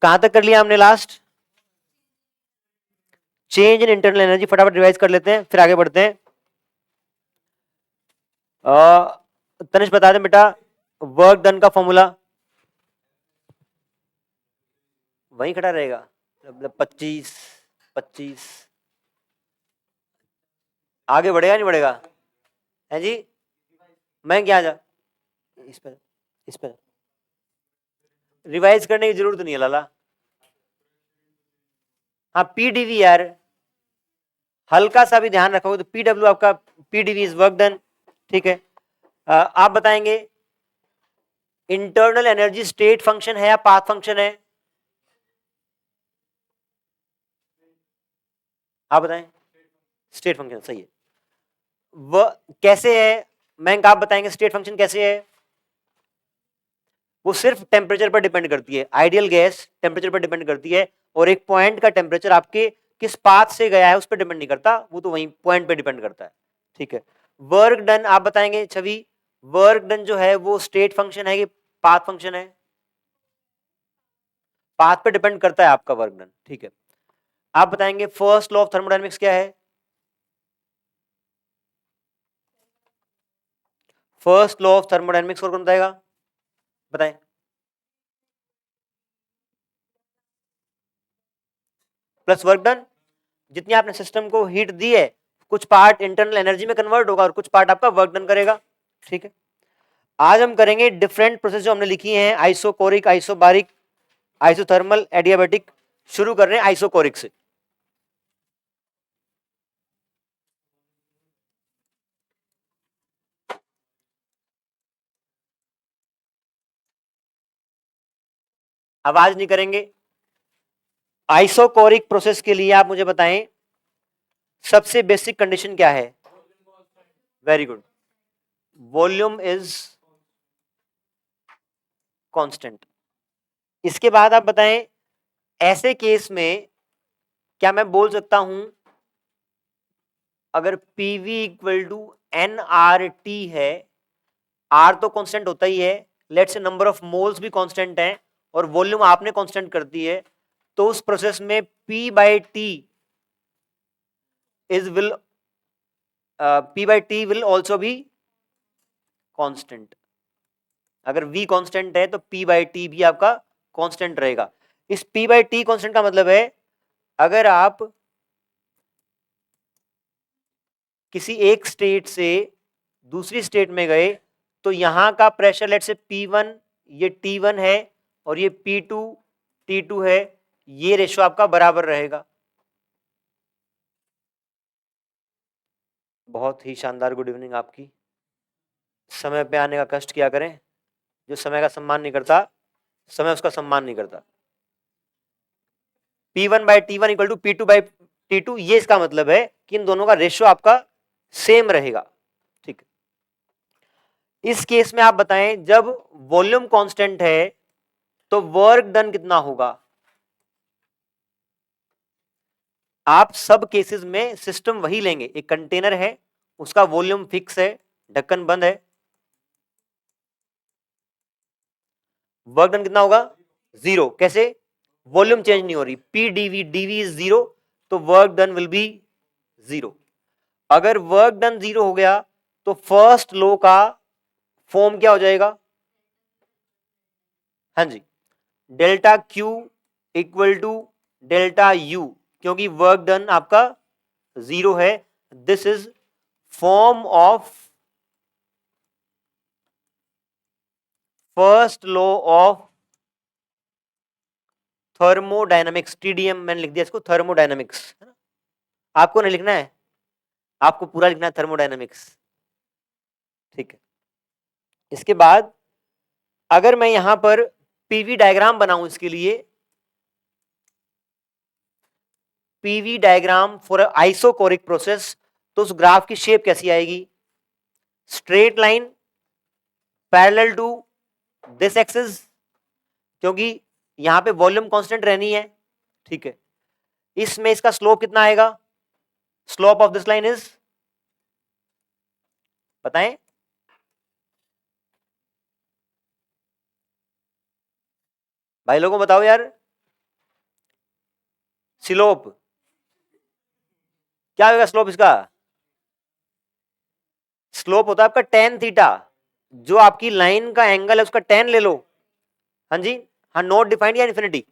कहां तक कर लिया हमने last? Change in internal energy, फटाफट रिवाइज कर लेते हैं फिर आगे बढ़ते हैं। तनिष बता दें बेटा वर्क डन का फॉर्मूला। वहीं खड़ा रहेगा, मतलब 25 25 आगे बढ़ेगा नहीं बढ़ेगा? है जी, मैं क्या जा इस पर रिवाइज करने की जरूरत नहीं है लाला। हाँ पीडीवी यार, हल्का सा भी ध्यान रखोगे तो पीडब्ल्यू आपका पीडीवी इज वर्क डन। ठीक है, आप बताएंगे इंटरनल एनर्जी स्टेट फंक्शन है या पाथ फंक्शन है? आप बताएं। स्टेट फंक्शन सही है। वो कैसे है मैं, आप बताएंगे स्टेट फंक्शन कैसे है? वो सिर्फ टेम्परेचर पर डिपेंड करती है, आइडियल गैस टेम्परेचर पर डिपेंड करती है, और एक पॉइंट का टेम्परेचर आपके किस पाथ से गया है उस पर डिपेंड नहीं करता, वो तो वहीं पॉइंट पे डिपेंड करता है। ठीक है, वर्क डन आप बताएंगे छवि, वर्क डन जो है वो स्टेट फंक्शन है कि पाथ फंक्शन है? पाथ पे डिपेंड करता है आपका वर्क डन। ठीक है, आप बताएंगे फर्स्ट लॉ ऑफ थर्मोडायनेमिक्स क्या है? फर्स्ट लॉ ऑफ थर्मोडायनेमिक्स और कौन बताएगा? बताएं। प्लस वर्क डन, जितनी आपने सिस्टम को हीट दी है कुछ पार्ट इंटरनल एनर्जी में कन्वर्ट होगा और कुछ पार्ट आपका वर्क डन करेगा। ठीक है, आज हम करेंगे डिफरेंट प्रोसेस जो हमने लिखी हैं, आइसोकोरिक, आइसोबारिक, आइसोथर्मल, एडियाबैटिक। शुरू कर रहे हैं आइसोकोरिक से। आवाज नहीं करेंगे। आइसोकोरिक प्रोसेस के लिए आप मुझे बताएं सबसे बेसिक कंडीशन क्या है? Very good, volume is constant. इसके बाद आप बताएं ऐसे केस में क्या मैं बोल सकता हूं अगर PV इक्वल टू nRT है, R तो कांस्टेंट होता ही है, let's say number of moles भी कांस्टेंट है और वॉल्यूम आपने कांस्टेंट कर दी है, तो उस प्रोसेस में P/T is will P/T will also be constant. अगर V कांस्टेंट है तो P/T भी आपका कांस्टेंट रहेगा। इस P/T कांस्टेंट का मतलब है अगर आप किसी एक स्टेट से दूसरी स्टेट में गए तो यहां का प्रेशर लेट से P1, ये T1 है और ये P2 T2 है, ये रेशो आपका बराबर रहेगा। बहुत ही शानदार गुड इवनिंग आपकी। समय पे आने का कष्ट किया करें, जो समय का सम्मान नहीं करता समय उसका सम्मान नहीं करता। P1/T1 इक्वल टू P2/T2, ये इसका मतलब है कि इन दोनों का रेशो आपका सेम रहेगा। ठीक, इस केस में आप बताएं जब वॉल्यूम कांस्टेंट है तो वर्क डन कितना होगा? आप सब केसेस में सिस्टम वही लेंगे, एक कंटेनर है उसका वॉल्यूम फिक्स है, ढक्कन बंद है, वर्क डन कितना होगा? जीरो। कैसे? वॉल्यूम चेंज नहीं हो रही, PdV इज जीरो, तो work done will be zero. अगर वर्क डन जीरो हो गया तो फर्स्ट लॉ का फॉर्म क्या हो जाएगा? हाँ जी, delta Q equal to delta U, क्योंकि वर्क डन आपका जीरो है। This is form of first law of thermodynamics, TDM मैंने लिख दिया इसको, थर्मोडायनामिक्स है ना, आपको नहीं लिखना है, आपको पूरा लिखना है थर्मोडायनामिक्स। ठीक है, इसके बाद अगर मैं यहां पर पीवी डायग्राम बनाऊं इसके लिए, PV diagram for isochoric process, तो उस ग्राफ की शेप कैसी आएगी? Straight line parallel to this axis, क्योंकि यहां पे वॉल्यूम कांस्टेंट रहनी है। ठीक है, इसमें इसका स्लोप कितना आएगा? Slope of this line is, बताएं। भाई लोगों बताओ यार, स्लोप क्या होगा? स्लोप इसका स्लोप होता है आपका टेन थीटा, जो आपकी लाइन का एंगल है उसका टेन ले लो। हाँ जी, हाँ, नॉट डिफाइंड या इन्फिनिटी?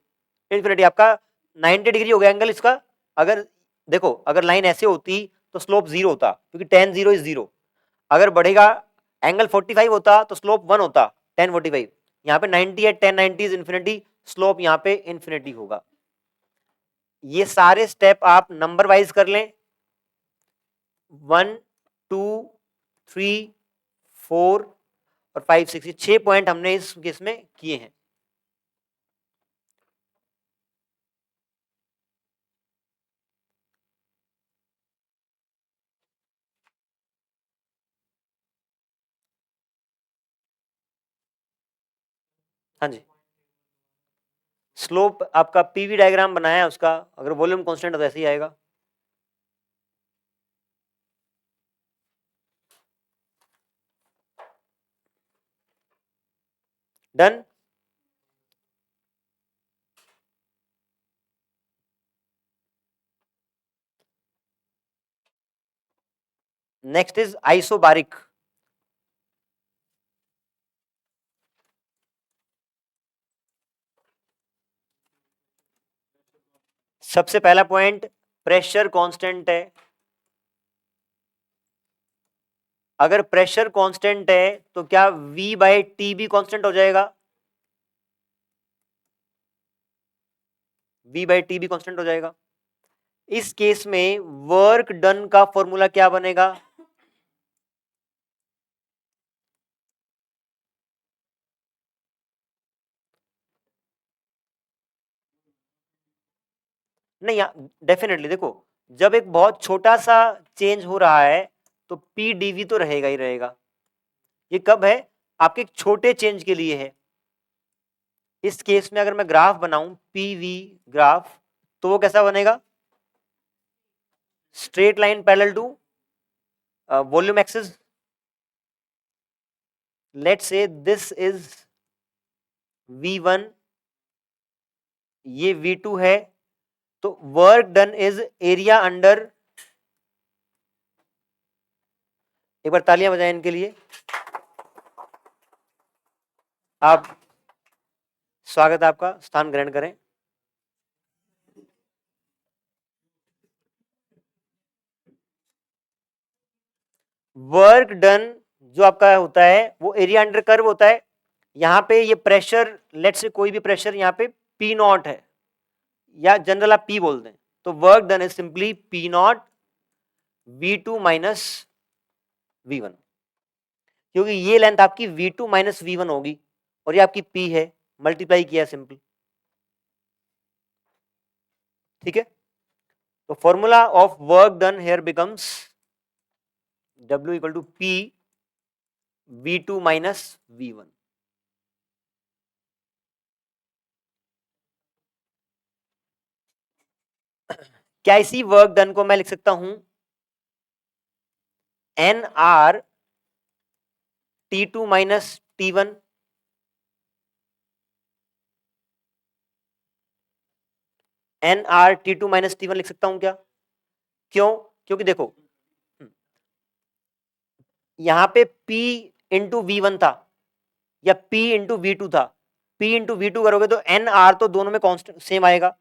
इन्फिनिटी आपका 90 डिग्री हो गया एंगल इसका। अगर देखो, अगर लाइन ऐसे होती तो स्लोप जीरो होता, क्योंकि टेन जीरो इज जीरो। अगर बढ़ेगा एंगल 45 होता तो स्लोप 1 होता, टेन 45। यहाँ पे 90 है, टेन 90 इज इन्फिनिटी, स्लोप यहाँ पे इन्फिनिटी होगा। ये सारे स्टेप आप नंबर वाइज कर लें, 1 2 3 4 और 5 6, 6 पॉइंट हमने इस केस में किए हैं। हाँ जी, स्लोप आपका पीवी डायग्राम बनाया है उसका, अगर वॉल्यूम कांस्टेंट है तो ऐसे ही आएगा। डन। Next is isobaric. सबसे पहला पॉइंट, प्रेशर कांस्टेंट है। अगर प्रेशर कांस्टेंट है तो क्या V बाई टी भी कांस्टेंट हो जाएगा? V बाई टी भी कांस्टेंट हो जाएगा। इस केस में वर्क डन का फॉर्मूला क्या बनेगा? नहीं, डेफिनेटली देखो, जब एक बहुत छोटा सा चेंज हो रहा है तो पी डीवी तो रहेगा ही रहेगा। ये कब है? आपके एक छोटे चेंज के लिए है। इस केस में अगर मैं ग्राफ बनाऊं, पीवी ग्राफ, तो वो कैसा बनेगा? Straight line parallel to volume axis. Let's say this is V1, ये V2 है, तो work done is area under, एक बार तालियां बजाएं इनके लिए। आप, स्वागत है आपका, स्थान ग्रहण करें। वर्क डन जो आपका होता है वो एरिया अंडर कर्व होता है। यहां पे ये प्रेशर, लेट से कोई भी प्रेशर यहाँ पे पी नॉट है, या जनरल आप पी बोल दें, तो work done is simply P not V2 minus V1, क्योंकि ये लेंथ आपकी V2 माइनस V1 होगी और ये आपकी P है, मल्टीप्लाई किया सिंपल। ठीक है, तो formula of work done here becomes W equal to P V2 minus V1। क्या इसी वर्क डन को मैं लिख सकता हूं NR T2 minus T1? NR T2 minus T1 लिख सकता हूं क्या? क्यों? क्योंकि देखो, यहां पे P इंटू V1 था या P इंटू V2 था। P इंटू V2 करोगे तो NR तो दोनों में कांस्टेंट सेम आएगा।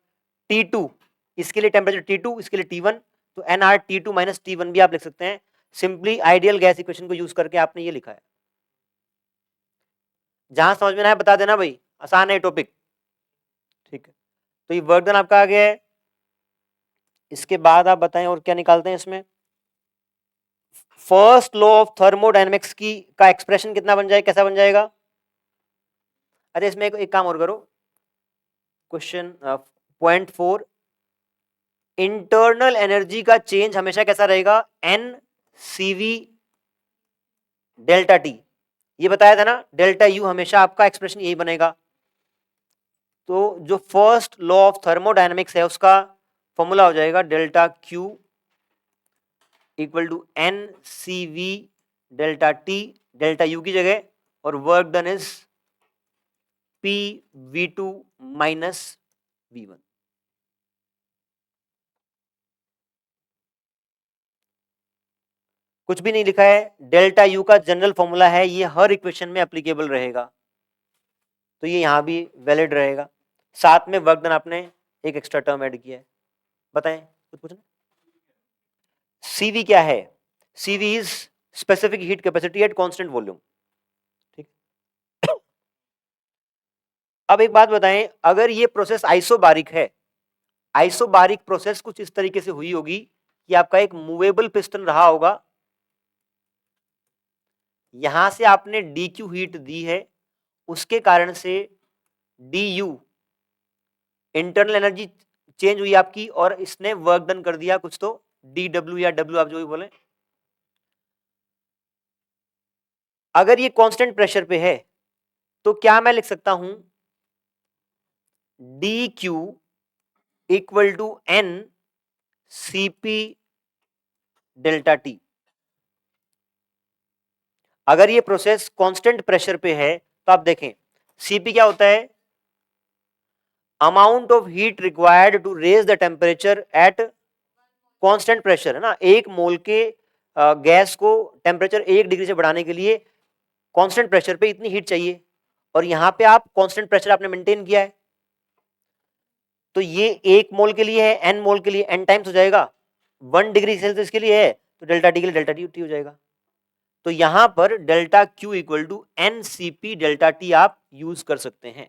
T2, इसके लिए टेम्परेचर T2, इसके लिए T1, तो NR T2 माइनस T1 भी आप लिख सकते हैं। सिंपली आइडियल गैस इक्वेशन को यूज करके आपने ये लिखा है। जहां समझ में ना है बता देना भाई, आसान है टॉपिक। ठीक है, तो ये वर्क डन आपका आ गया है। इसके बाद आप बताएं और क्या निकालते हैं इसमें। फर्स्ट लॉ ऑफ थर्मोडायनेमिक्स की का एक्सप्रेशन कितना बन जाए, कैसा बन जाएगा? अच्छा, इसमें एक काम और करो, क्वेश्चन पॉइंट 4, इंटरनल एनर्जी का चेंज हमेशा कैसा रहेगा? N CV delta T. ये बताया था ना, डेल्टा यू हमेशा आपका एक्सप्रेशन यही बनेगा। तो जो फर्स्ट लॉ ऑफ थर्मोडायनेमिक्स है उसका फॉर्मूला हो जाएगा delta Q equal to NCV delta T, delta U की जगह, और work done is P V2 minus V1। कुछ भी नहीं लिखा है, डेल्टा यू का जनरल फॉर्मूला है, ये हर इक्वेशन में एप्लीकेबल रहेगा, तो ये यहां भी वैलिड रहेगा। साथ में वर्क डन आपने एक एक्स्ट्रा टर्म ऐड किया है। बताएं कुछ पूछना। सीवी क्या है? CV is specific heat capacity at constant volume. ठीक। अब एक बात बताएं, अगर ये प्रोसेस आइसोबारिक है, आइसोबारिक प्रोसेस कुछ इस तरीके से हुई होगी कि आपका एक मूवेबल पिस्टन रहा होगा, यहां से आपने डी क्यू हीट दी है, उसके कारण से D you internal energy change हुई आपकी, और इसने वर्क डन कर दिया कुछ, तो डी डब्ल्यू या डब्ल्यू आप जो भी बोले। अगर ये कांस्टेंट प्रेशर पे है तो क्या मैं लिख सकता हूं, D Q equal to N CP delta T. अगर ये प्रोसेस कांस्टेंट प्रेशर पे है तो आप देखें सीपी क्या होता है, amount of heat required to raise the temperature at constant pressure, है ना। एक मोल के गैस को टेम्परेचर 1 डिग्री से बढ़ाने के लिए कांस्टेंट प्रेशर पे इतनी हीट चाहिए, और यहां पे आप कांस्टेंट प्रेशर आपने मेंटेन किया है, तो ये 1 मोल के लिए है, एन मोल के लिए एन टाइम्स हो जाएगा, 1 डिग्री सेल्सियस के लिए है तो डेल्टा टी के लिए डेल्टा टी हो जाएगा। तो यहां पर delta Q equal to N C P delta T आप यूज कर सकते हैं।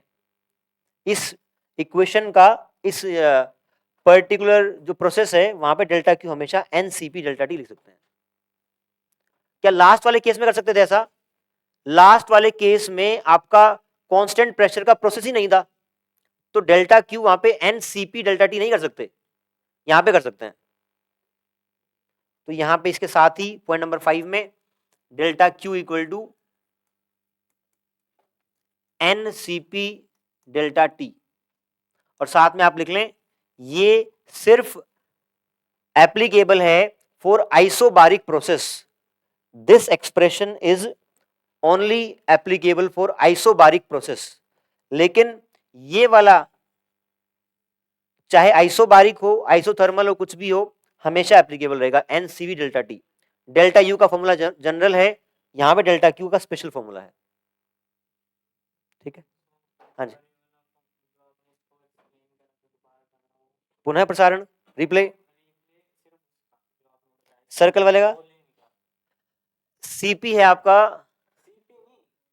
इस इक्वेशन का इस पर्टिकुलर जो प्रोसेस है वहां पे डेल्टा क्यू हमेशा N C P delta T लिख सकते हैं। क्या लास्ट वाले केस में कर सकते थे ऐसा? लास्ट वाले केस में आपका कांस्टेंट प्रेशर का प्रोसेस ही नहीं था, तो डेल्टा क्यू वहां पे N C P delta T नहीं कर सकते, यहां पे कर सकते हैं। तो यहां पे इसके साथ ही पॉइंट नंबर 5 में delta Q equal to N C P delta T, और साथ में आप लिख लें ये सिर्फ एप्लीकेबल है for isobaric process, this expression is only applicable for isobaric process. लेकिन ये वाला चाहे आइसोबारिक हो, आइसोथर्मल हो, कुछ भी हो, हमेशा एप्लीकेबल रहेगा N C V delta T. Delta U का फॉर्मूला जनरल है, यहां पे डेल्टा क्यू का स्पेशल फॉर्मूला है। ठीक है, हाँ जी। पुनः प्रसारण, रिप्ले, सर्कल वाले का सीपी है आपका।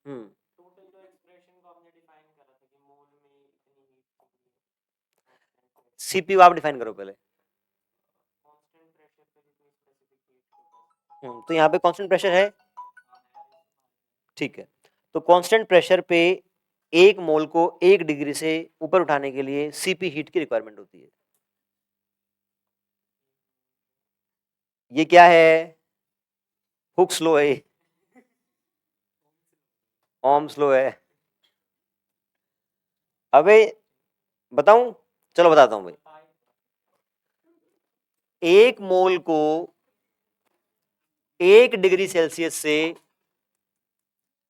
हम्म, सीपी आप डिफाइन करो पहले। तो यहाँ पे कांस्टेंट प्रेशर है, ठीक है। तो कांस्टेंट प्रेशर पे 1 मोल को 1 डिग्री से ऊपर उठाने के लिए सीपी हीट की रिक्वायरमेंट होती है। ये क्या है? हुक्स लॉ है, ओम्स लॉ है। अबे बताऊं, चलो बताता हूं भाई। 1 मोल को 1 डिग्री सेल्सियस से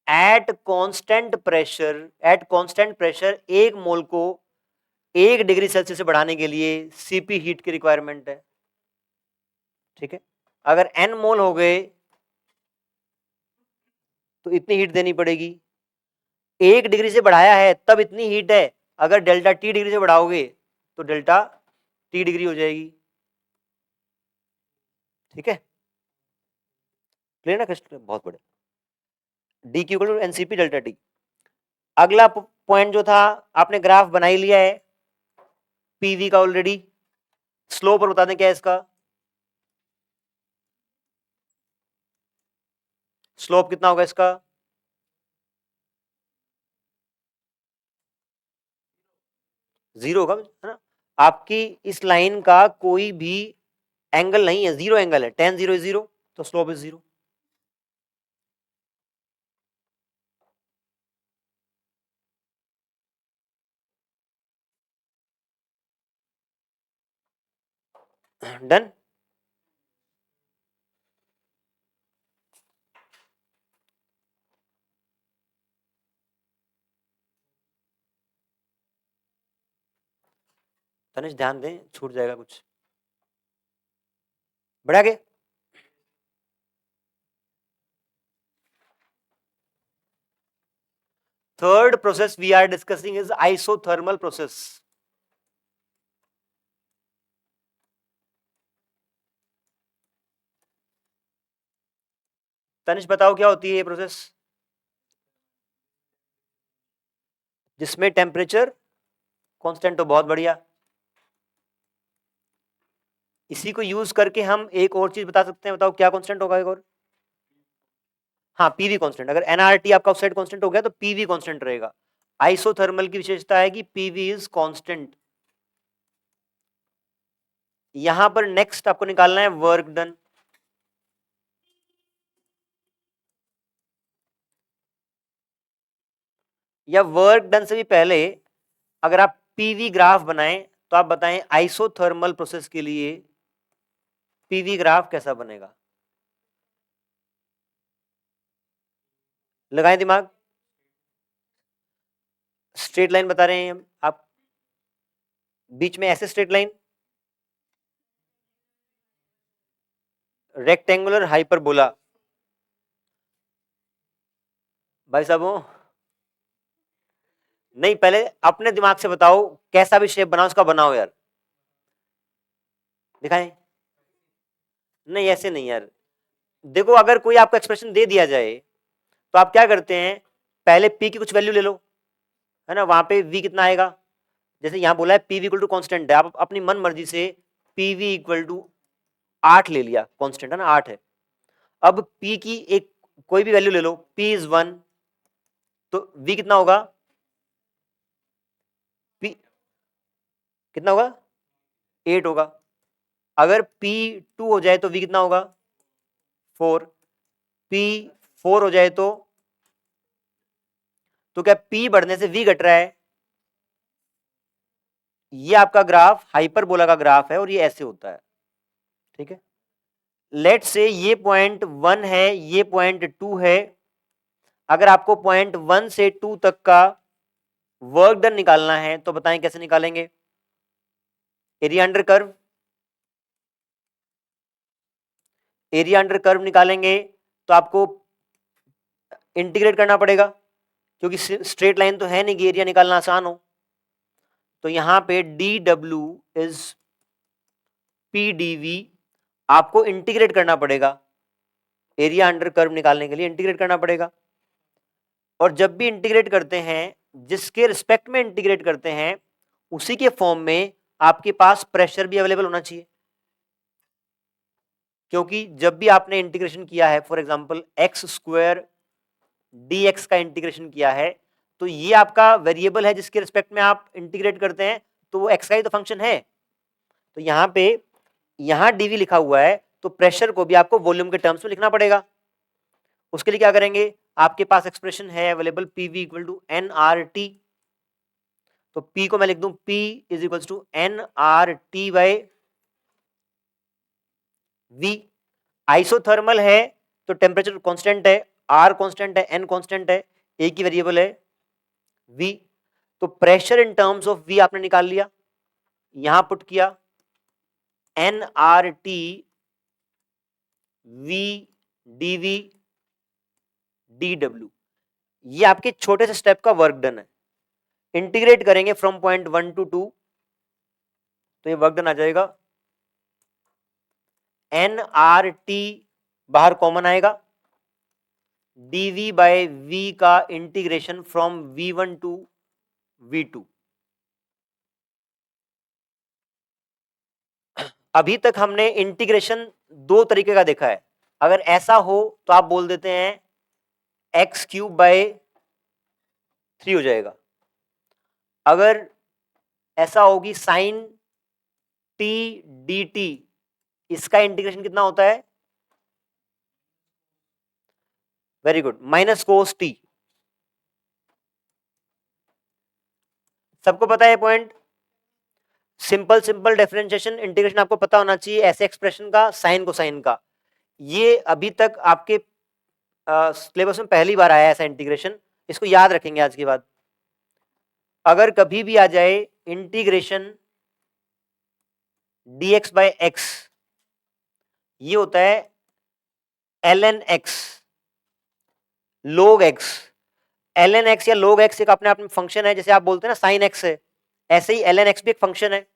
एट कांस्टेंट प्रेशर 1 मोल को 1 डिग्री सेल्सियस से बढ़ाने के लिए सीपी हीट की रिक्वायरमेंट है। ठीक है, अगर एन मोल हो गए तो इतनी हीट देनी पड़ेगी। 1 डिग्री से बढ़ाया है तब इतनी हीट है, अगर डेल्टा टी डिग्री से बढ़ाओगे तो डेल्टा टी डिग्री हो जाएगी। ठीक है, क्लियर ना क्वेश्चन? बहुत बड़े D Q to NCP delta T. अगला पॉइंट जो था, आपने ग्राफ बना ही लिया है पीवी का ऑलरेडी। स्लोप और बता दें क्या है इसका, स्लोप कितना होगा इसका? जीरो होगा, है ना। आपकी इस लाइन का कोई भी एंगल नहीं है, जीरो एंगल है, टेन जीरो जीरो, तो slope is zero. Done. Tanish ध्यान दें, छूट जाएगा कुछ। बढ़ा के third process we are discussing is isothermal process. Tanish बताओ क्या होती है ये प्रोसेस? जिसमें टेम्परेचर कांस्टेंट हो। बहुत बढ़िया। इसी को यूज करके हम एक और चीज बता सकते हैं। बताओ क्या कांस्टेंट होगा एक और? हाँ, पीवी कांस्टेंट। अगर एनआरटी आपका ऑक्साइड कांस्टेंट हो गया तो पीवी कांस्टेंट रहेगा। आइसोथर्मल की विशेषता है कि पीवी इज कांस्टेंट। यहां पर नेक्स्ट आपको निकालना है वर्क डन। या वर्क डन से भी पहले अगर आप पीवी ग्राफ बनाएं तो आप बताएं आइसोथर्मल प्रोसेस के लिए पीवी ग्राफ कैसा बनेगा? लगाएं दिमाग। स्ट्रेट लाइन बता रहे हैं हम आप, बीच में ऐसे स्ट्रेट लाइन, रेक्टेंगुलर हाइपरबोला। भाई साहब नहीं, पहले अपने दिमाग से बताओ कैसा भी शेप बनाओ, उसका बनाओ यार। दिखाएं। नहीं ऐसे नहीं यार। देखो अगर कोई आपको एक्सप्रेशन दे दिया जाए तो आप क्या करते हैं, पहले पी की कुछ वैल्यू ले लो, है ना। वहां पे वी कितना आएगा, जैसे यहां बोला है पीवी इक्वल टू कॉन्स्टेंट है, आप अपनी मन मर्जी से पीवी इक्वल टू 8 ले लिया, कॉन्स्टेंट है ना 8 है। अब पी की एक कोई भी वैल्यू ले लो, पी इज 1, तो वी कितना होगा? पी कितना होगा? 8 होगा। अगर पी 2 हो जाए तो वी कितना होगा? 4। पी 4 हो जाए तो क्या पी बढ़ने से वी घट रहा है? ये आपका ग्राफ हाइपरबोला का ग्राफ है और ये ऐसे होता है, ठीक है। लेट से ये पॉइंट 1 है, ये पॉइंट 2 है। अगर आपको पॉइंट 1 से 2 तक का वर्क डन निकालना है तो बताएं कैसे निकालेंगे? Area under curve. Area under curve निकालेंगे तो आपको इंटीग्रेट करना पड़ेगा, क्योंकि स्ट्रेट लाइन तो है नहीं कि एरिया निकालना आसान हो। तो यहां पे D W is P D V, आपको इंटीग्रेट करना पड़ेगा। एरिया अंडर कर्व निकालने के लिए इंटीग्रेट करना पड़ेगा। और जब भी इंटीग्रेट करते हैं, जिसके रिस्पेक्ट में इंटीग्रेट करते हैं उसी के फॉर्म में आपके पास प्रेशर भी अवेलेबल होना चाहिए। क्योंकि जब भी आपने इंटीग्रेशन किया है, for example x square dx का इंटीग्रेशन किया है, तो ये आपका वेरिएबल है जिसके रिस्पेक्ट में आप इंटीग्रेट करते हैं, तो वो x का ही तो फंक्शन है। तो यहां पे यहां dv लिखा हुआ है, तो प्रेशर को भी आपको वॉल्यूम के टर्म्स में लिखना पड़ेगा। उसके लिए क्या करेंगे, आपके पास एक्सप्रेशन है available pv equal to N R T. तो p को मैं लिख दूं p is equal to N R T by v। Isothermal है तो टेम्परेचर कांस्टेंट है, r कांस्टेंट है, n कांस्टेंट है, एक ही वेरिएबल है v। तो pressure in terms of v आपने निकाल लिया, यहां पुट किया N R T v dv dw। ये आपके छोटे से स्टेप का वर्क डन है। इंटीग्रेट करेंगे फ्रॉम पॉइंट 1 to 2, तो ये वर्क डन आ जाएगा। एन आर टी बाहर कॉमन आएगा, dv बाय v का integration from v1 to v2। अभी तक हमने इंटीग्रेशन दो तरीके का देखा है। अगर ऐसा हो तो आप बोल देते हैं एक्स क्यूब बाय 3 हो जाएगा। अगर ऐसा होगी साइन टी डी टी, इसका इंटीग्रेशन कितना होता है? Very good, minus cos t. सबको पता है point? Simple simple differentiation integration आपको पता होना चाहिए, ऐसे एक्सप्रेशन का साइन को साइन का। ये अभी तक आपके सिलेबस में पहली बार आया है ऐसा इंटीग्रेशन, इसको याद रखेंगे आज के बाद। अगर कभी भी आ जाए इंटीग्रेशन dx बाय एक्स, ये होता है ln x log x, ln x या log x एक अपने आप में फंक्शन है, जैसे आप बोलते हैं ना sin x है, ऐसे ही ln x भी एक फंक्शन है।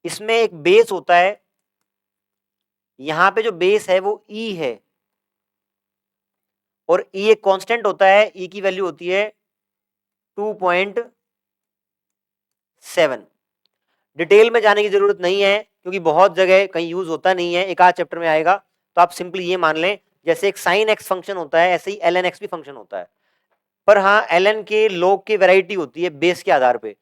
इसमें एक बेस होता है, यहां पे जो बेस है वो e है, और e एक कांस्टेंट होता है, e की वैल्यू होती है 2.7। डिटेल में जाने की जरूरत नहीं है क्योंकि बहुत जगह कहीं यूज होता नहीं है, एक आध चैप्टर में आएगा, तो आप सिंपली ये मान लें जैसे एक sin x फंक्शन होता है ऐसे ही ln x भी फंक्शन होता है। पर हाँ, ln के log की वैरायटी होती है बेस के आधार पे।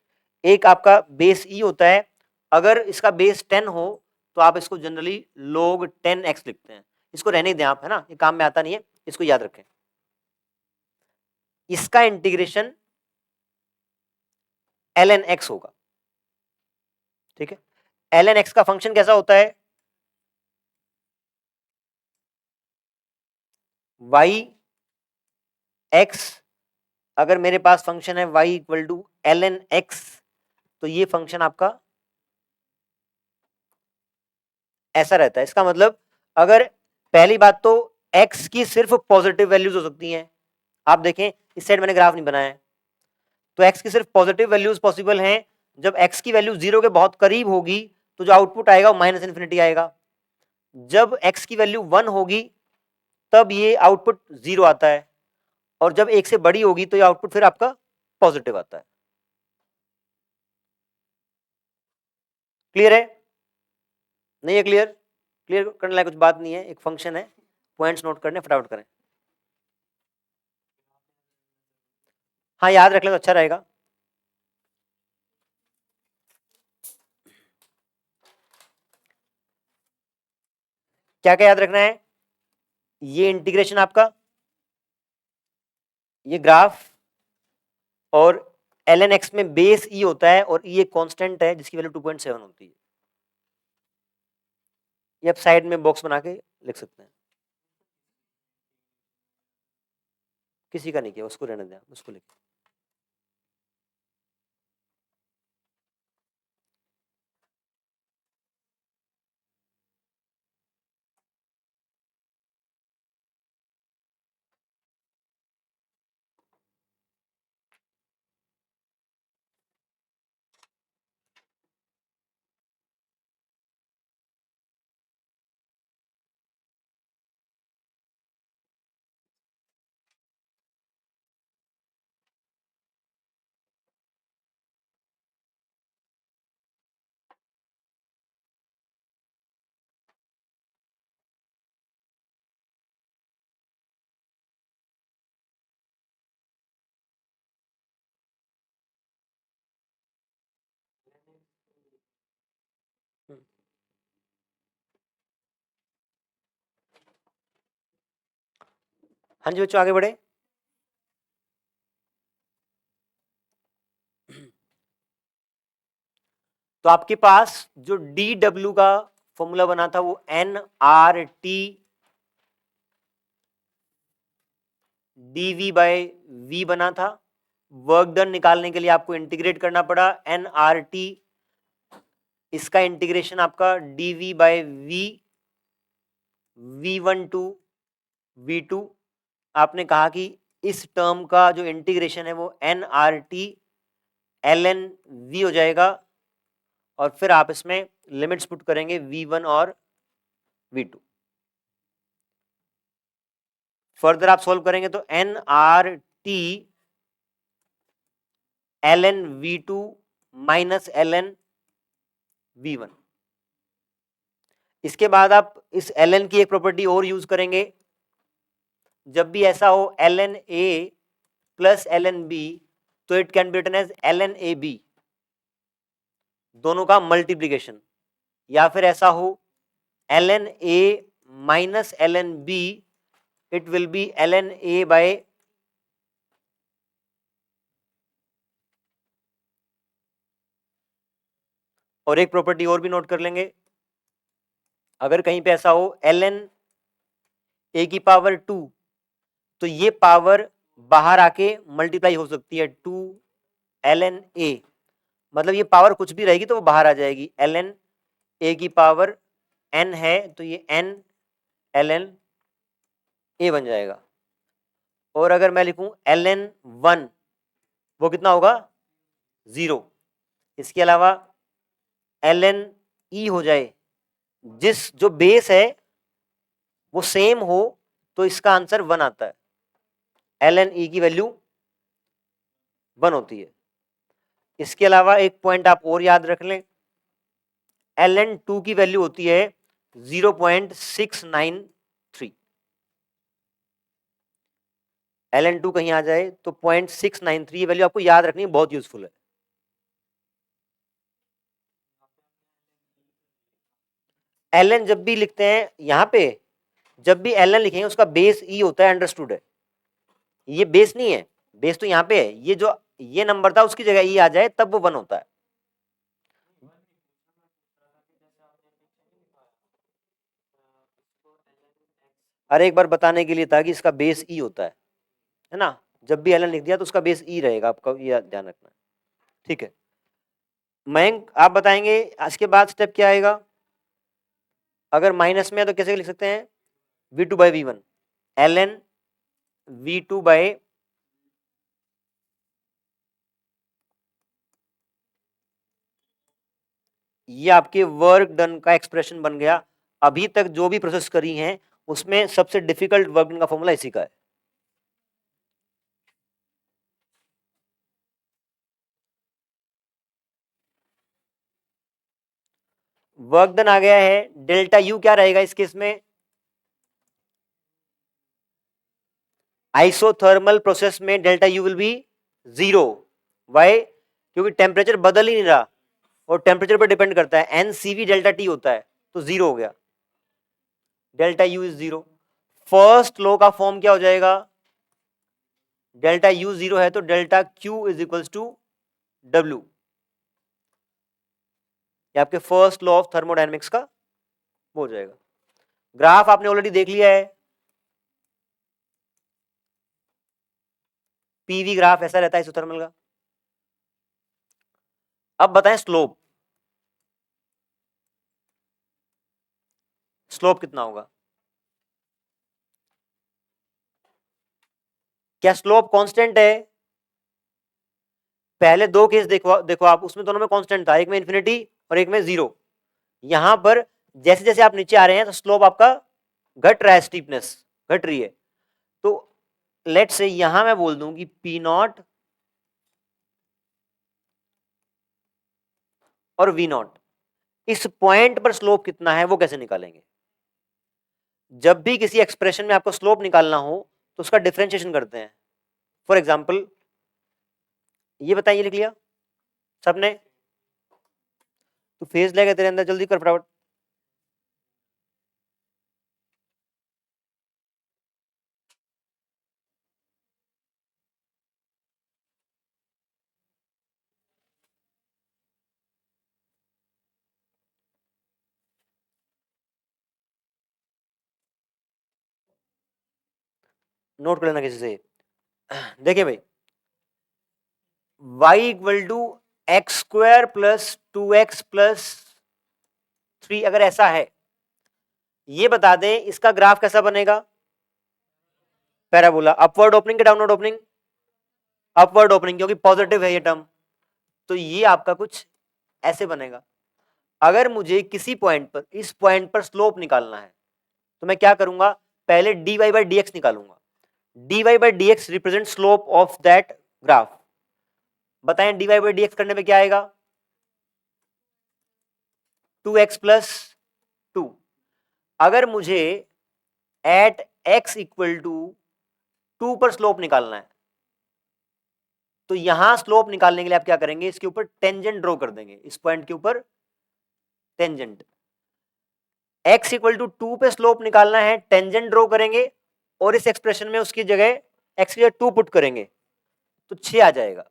एक आपका बेस e होता है, अगर इसका बेस 10 हो तो आप इसको जनरली log 10x लिखते हैं। इसको रहने दें आप, है ना, ये काम में आता नहीं है, इसको याद रखें। इसका इंटीग्रेशन ln x होगा, ठीक है। ln x का फंक्शन कैसा होता है, y x, अगर मेरे पास फंक्शन है y equal to ln x, तो ये फंक्शन आपका ऐसा रहता है। इसका मतलब अगर पहली बात तो x की सिर्फ पॉजिटिव वैल्यूज हो सकती हैं, आप देखें इस साइड मैंने ग्राफ नहीं बनाया है, तो x की सिर्फ पॉजिटिव वैल्यूज पॉसिबल हैं। जब x की वैल्यू 0 के बहुत करीब होगी तो जो आउटपुट आएगा वो माइनस इन्फिनिटी आएगा। जब x की वैल्यू 1 होगी तब ये आउटपुट 0 आता है, और जब 1 से बड़ी होगी तो ये आउटपुट फिर आपका पॉजिटिव आता है। क्लियर है? नहीं है क्लियर? क्लियर करने लायक कुछ बात नहीं है, एक फंक्शन है, पॉइंट्स नोट करने, फटाफट करें। हाँ, याद रख ले तो अच्छा रहेगा। क्या क्या याद रखना है, ये इंटीग्रेशन आपका, ये ग्राफ, और ln x में बेस e होता है और e एक कांस्टेंट है जिसकी वैल्यू 2.7 होती है। ये आप साइड में बॉक्स बना के लिख सकते हैं। किसी का नहीं किया, उसको रहने दें, उसको लिख। हाँ जी बच्चों, आगे बढ़े। तो आपके पास जो डी डब्ल्यू का फॉर्मूला बना था वो N R T dv by V बना था। वर्क डन निकालने के लिए आपको इंटीग्रेट करना पड़ा, एन आर टी, इसका इंटीग्रेशन आपका dv by V, v1 to v2। आपने कहा कि इस टर्म का जो इंटीग्रेशन है वो N R T ln v हो जाएगा, और फिर आप इसमें लिमिट्स पुट करेंगे v1 और v2। फर्दर आप सॉल्व करेंगे तो N R T ln v2 minus ln v1। इसके बाद आप इस ln की एक प्रॉपर्टी और यूज करेंगे, जब भी ऐसा हो ln a plus ln b, तो it can be written as ln a b, दोनों का मल्टीप्लीकेशन, या फिर ऐसा हो ln a minus ln b, it will be ln a by, और एक प्रॉपर्टी और भी नोट कर लेंगे, अगर कहीं पे ऐसा हो ln a की पावर 2, तो ये पावर बाहर आके मल्टीप्लाई हो सकती है 2 ln a, मतलब ये पावर कुछ भी रहेगी तो वो बाहर आ जाएगी। ln a की पावर n है तो ये n ln a बन जाएगा। और अगर मैं लिखूं ln1 वो कितना होगा 0। इसके अलावा ln e हो जाए, जिस जो बेस है वो सेम हो तो इसका आंसर 1 आता है। ln e की वैल्यू 1 होती है। इसके अलावा एक पॉइंट आप और याद रख लें, ln2 की वैल्यू होती है 0.693। ln2 कहीं आ जाए तो 0.693 ये वैल्यू आपको याद रखनी बहुत यूजफुल है। ln जब भी लिखते हैं यहां पे, जब भी ln लिखेंगे उसका बेस e होता है, अंडरस्टूड है। ये बेस नहीं है, बेस तो यहां पे है, ये जो ये नंबर था उसकी जगह e आ जाए तब वो 1 होता है। अरे एक बार बताने के लिए था कि इसका बेस ई होता है ना, जब भी ln लिख दिया तो उसका बेस ई रहेगा, आपका ये ध्यान रखना है। ठीक है मयंक, आप बताएंगे इसके बाद स्टेप क्या आएगा? अगर माइनस में है तो कैसे लिख सकते हैं? v2 by v1, ln v2 by ये आपके वर्क डन का एक्सप्रेशन बन गया। अभी तक जो भी प्रोसेस करी हैं उसमें सबसे डिफिकल्ट वर्क डन का फॉर्मूला इसी का है। वर्क डन आ गया है, डेल्टा यू क्या रहेगा इस केस में? आइसोथर्मल प्रोसेस में delta U will be 0। Why? क्योंकि टेम्परेचर बदल ही नहीं रहा और टेम्परेचर पर डिपेंड करता है, N C V delta T होता है तो 0 हो गया, delta U is 0। First law का फॉर्म क्या हो जाएगा? डेल्टा यू 0 है तो delta Q is equals to W. ये आपके फर्स्ट लॉ ऑफ थर्मोडायनेमिक्स का हो जाएगा। ग्राफ आपने ऑलरेडी देख लिया है, पीवी ग्राफ ऐसा रहता है आइसोथर्मल का। अब बताएं स्लोप, स्लोप कितना होगा? क्या स्लोप कांस्टेंट है? पहले दो केस देखो देखो आप, उसमें दोनों में कांस्टेंट था, एक में इंफिनिटी और एक में 0। यहां पर जैसे जैसे आप नीचे आ रहे हैं तो स्लोप आपका घट रहा है, स्टीपनेस घट रही है। तो लेट से यहां मैं बोल दूं कि पी नॉट और वी नॉट, इस पॉइंट पर स्लोप कितना है वो कैसे निकालेंगे? जब भी किसी एक्सप्रेशन में आपको स्लोप निकालना हो तो उसका डिफरेंशिएशन करते हैं। फॉर एग्जाम्पल ये बताइए, लिख लिया सबने? तो फेज लेगा तेरे अंदर, जल्दी कर फटाफट। नोट कर लेना किसी से। देखिए भाई, y equal to X square plus 2x plus 3 अगर ऐसा है, ये बता दें इसका ग्राफ कैसा बनेगा? पैराबोला। अपवर्ड ओपनिंग के डाउनवर्ड ओपनिंग? अपवर्ड ओपनिंग, क्योंकि पॉजिटिव है ये टर्म, तो ये आपका कुछ ऐसे बनेगा। अगर मुझे किसी पॉइंट पर, इस पॉइंट पर स्लोप निकालना है तो मैं क्या करूंगा? पहले dy बाई डी एक्स निकालूंगा। dy by D x represent slope of that graph. बताएं dy बाई डी एक्स करने पे क्या आएगा? 2x plus 2। अगर मुझे एट x इक्वल टू 2 पर स्लोप निकालना है तो यहां स्लोप निकालने के लिए आप क्या करेंगे? इसके ऊपर टेंजेंट ड्रॉ कर देंगे, इस पॉइंट के ऊपर टेंजेंट। x इक्वल टू 2 पे स्लोप निकालना है, टेंजेंट ड्रॉ करेंगे और इस एक्सप्रेशन में उसकी जगह x की जगह 2 पुट करेंगे तो 6 आ जाएगा।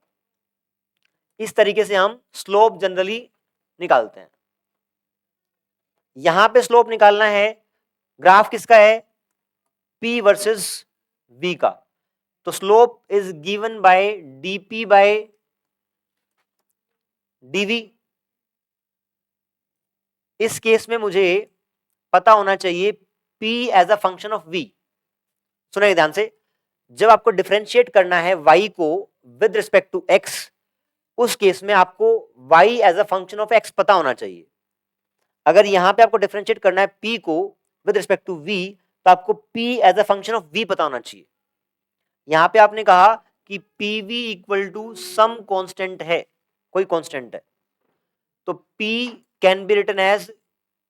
इस तरीके से हम स्लोप जनरली निकालते हैं। यहां पे स्लोप निकालना है, ग्राफ किसका है? p वर्सेस v का। तो slope is given by dp by dv। इस केस में मुझे पता होना चाहिए p as a function of v। सुनिए ध्यान से, जब आपको डिफरेंशिएट करना है y को विद रिस्पेक्ट टू x, उस केस में आपको y as a function of x पता होना चाहिए। अगर यहां पे आपको डिफरेंशिएट करना है p को विद रिस्पेक्ट टू v, तो आपको p as a function of v पता होना चाहिए। यहां पे आपने कहा कि pv equal to some constant है, कोई कांस्टेंट है, तो p can be written as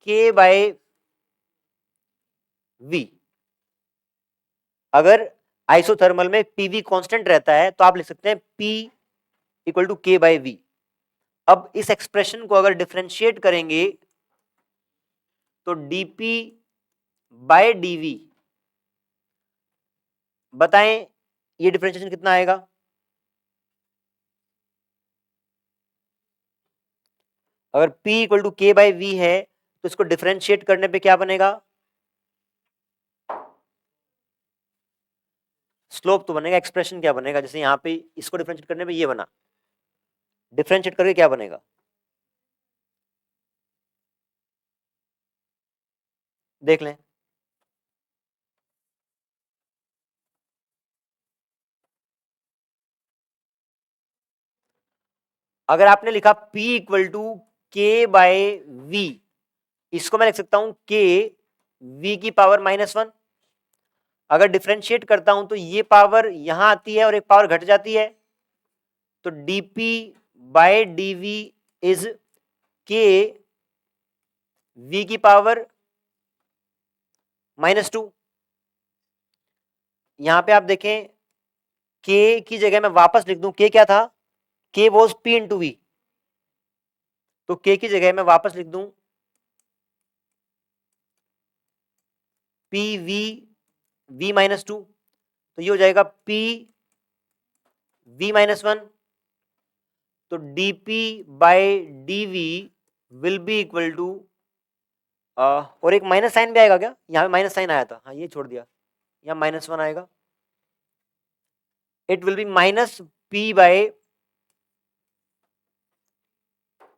k by v। अगर आइसोथर्मल में pv कांस्टेंट रहता है तो आप लिख सकते हैं p equal to k by v। अब इस एक्सप्रेशन को अगर डिफरेंशिएट करेंगे तो dp बाय dv, बताएं ये डिफरेंशिएशन कितना आएगा? अगर p equal to k by v है तो इसको डिफरेंशिएट करने पे क्या बनेगा? स्लोप तो बनेगा, एक्सप्रेशन क्या बनेगा? जैसे यहां पे इसको डिफरेंशिएट करने पे ये बना, डिफरेंशिएट करके क्या बनेगा? देख लें। अगर आपने लिखा p equal to k by v, इसको मैं लिख सकता हूं k v की पावर -1। अगर डिफरेंशिएट करता हूं तो ये पावर यहां आती है और एक पावर घट जाती है, तो dp by dv is k v की पावर -2। यहां पे आप देखें k की जगह मैं वापस लिख दूं, k क्या था? k was p into V, तो k की जगह मैं वापस लिख दूं p v v -2, तो ये हो जाएगा p v -1। तो dp by dv will be equal to, और एक माइनस साइन भी आएगा क्या? यहाँ पे माइनस साइन आया था, हाँ ये छोड़ दिया, यहाँ -1 आएगा। It will be minus p by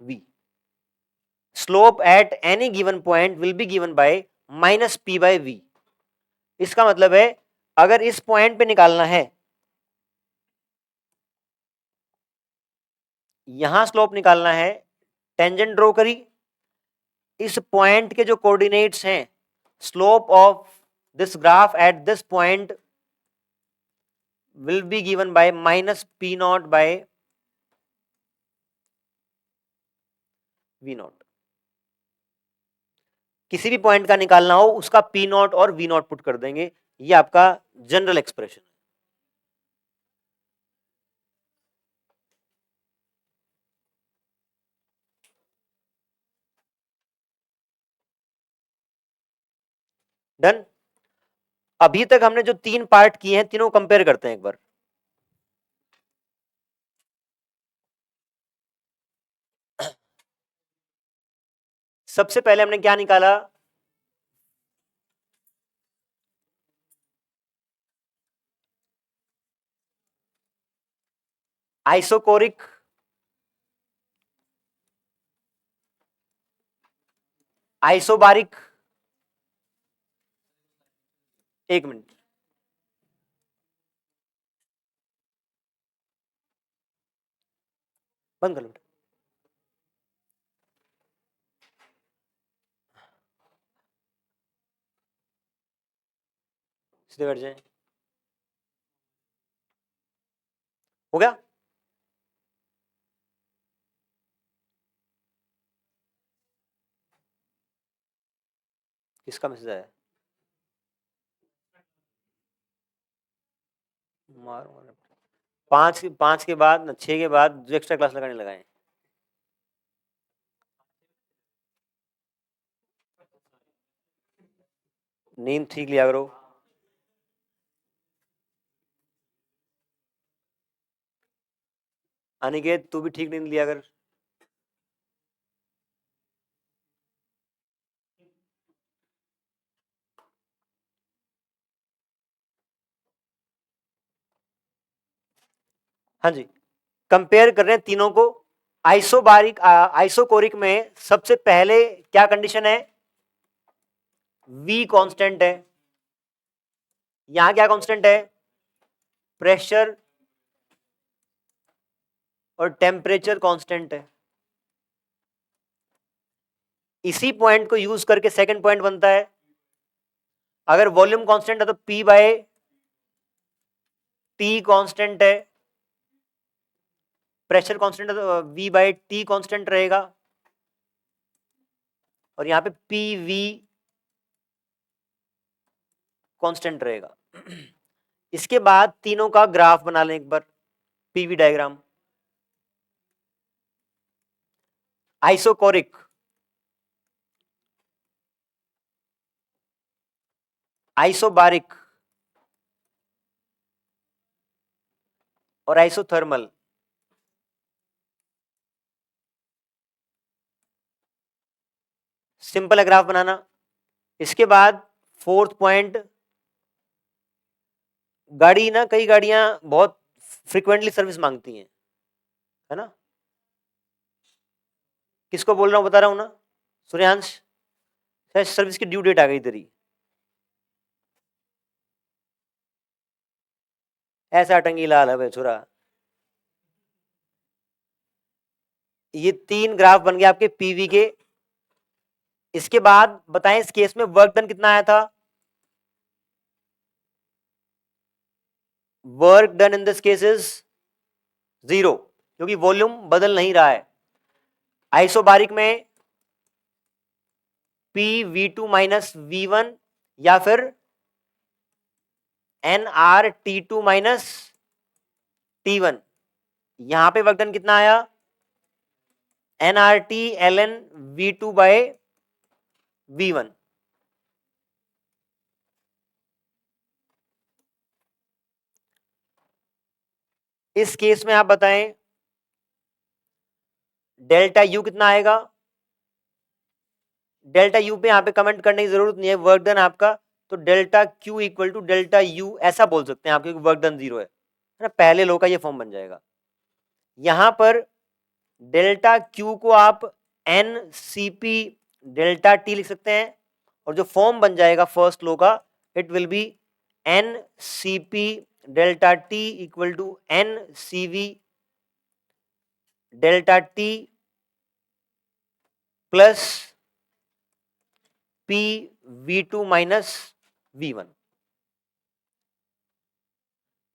v। Slope at any given point will be given by minus p by v। इसका मतलब है अगर इस पॉइंट पे निकालना है, यहां स्लोप निकालना है, टेंजेंट ड्रॉ करी, इस पॉइंट के जो कोऑर्डिनेट्स हैं, slope of this graph at this point will be given by minus p naught by v naught. किसी भी पॉइंट का निकालना हो उसका p नॉट और v नॉट पुट कर देंगे, ये आपका जनरल एक्सप्रेशन है। डन। अभी तक हमने जो 3 पार्ट किए हैं तीनों कंपेयर करते हैं एक बार। सबसे पहले हमने क्या निकाला? आइसोकोरिक, आइसोबारिक, एक मिनट बंद कर लो, सीधे बैठ जाए। हो गया? किसका मैसेज आया? मार मार। 5 के बाद 6 के बाद जो एक्स्ट्रा क्लास लगाने लगाए। नींद ठीक लिया करो। अनिकेत तू भी ठीक नींद लिया कर। हाँ जी, कंपेयर कर रहे हैं तीनों को। आइसोबारिक आइसोकोरिक में सबसे पहले क्या कंडीशन है? v कांस्टेंट है। यहां क्या कांस्टेंट है? प्रेशर और टेम्परेचर कांस्टेंट है। इसी पॉइंट को यूज करके सेकंड पॉइंट बनता है, अगर वॉल्यूम कांस्टेंट है तो P बाय T कांस्टेंट है, प्रेशर कांस्टेंट है तो V बाय T कांस्टेंट रहेगा, और यहां पे PV कांस्टेंट रहेगा। इसके बाद तीनों का ग्राफ बना लें एक बार, पीवी डायग्राम। आइसोकोरिक, आइसोबारिक और आइसोथर्मल। सिंपल है ग्राफ बनाना। इसके बाद फोर्थ पॉइंट, गाड़ी ना, कई गाड़ियां बहुत फ्रीक्वेंटली सर्विस मांगती हैं, है ना। किसको बोल रहा हूं बता रहा हूं ना, सूर्यांश, शायद सर्विस की ड्यू डेट आ गई तेरी, ऐसा टंगी लाल है छुरा। ये 3 ग्राफ बन गए आपके पीवी के। इसके बाद बताएं इस केस में वर्क डन कितना आया था। Work done in this case is 0, क्योंकि वॉल्यूम बदल नहीं रहा है। आइसोबारिक में PV2 माइनस V1 या फिर NRT2 माइनस T1। यहां पे वर्क डन कितना आया, NRT ln V2 bye V1। इस केस में आप बताएं डेल्टा U कितना आएगा। डेल्टा U पे यहां पे कमेंट करने की जरूरत नहीं है, वर्क डन आपका, तो delta Q equal to delta U ऐसा बोल सकते हैं आप, क्योंकि वर्क डन 0 है ना। पहले लो का ये फॉर्म बन जाएगा। यहां पर डेल्टा Q को आप NCP डेल्टा T लिख सकते हैं, और जो फॉर्म बन जाएगा फर्स्ट लो का, it will be NCP delta T equal to NCV delta T plus PV2 minus V1।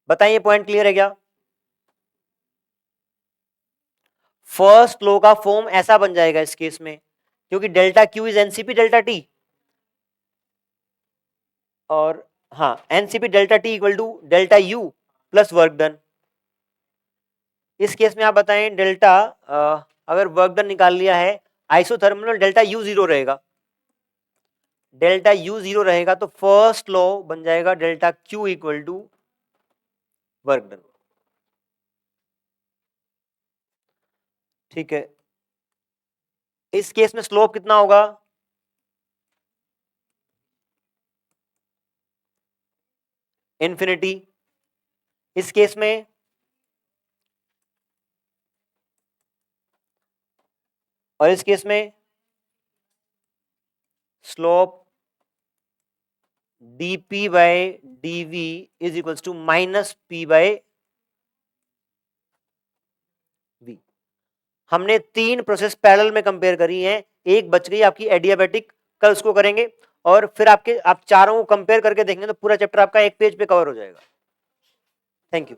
बताइए पॉइंट क्लियर है क्या। फर्स्ट लो का फॉर्म ऐसा बन जाएगा इस केस में, क्योंकि delta Q is NCP delta T, और हाँ NCP delta T equal to delta U plus work done. इस केस में आप बताएं डेल्टा, अगर वर्क डन निकाल लिया है आइसोथर्मल, डेल्टा U 0 रहेगा। डेल्टा U 0 रहेगा तो फर्स्ट लॉ बन जाएगा delta Q equal to work done. ठीक है, इस केस में स्लोप कितना होगा, इन्फिनिटी। इस केस में और इस केस में slope dp by dv is equals to minus p by v। हमने 3 प्रोसेस पैरेलल में कंपेयर करी हैं, एक बच गई आपकी एडियाबैटिक, कल उसको करेंगे, और फिर आप चारों को कंपेयर करके देखेंगे तो पूरा चैप्टर आपका एक पेज पे कवर हो जाएगा। Thank you.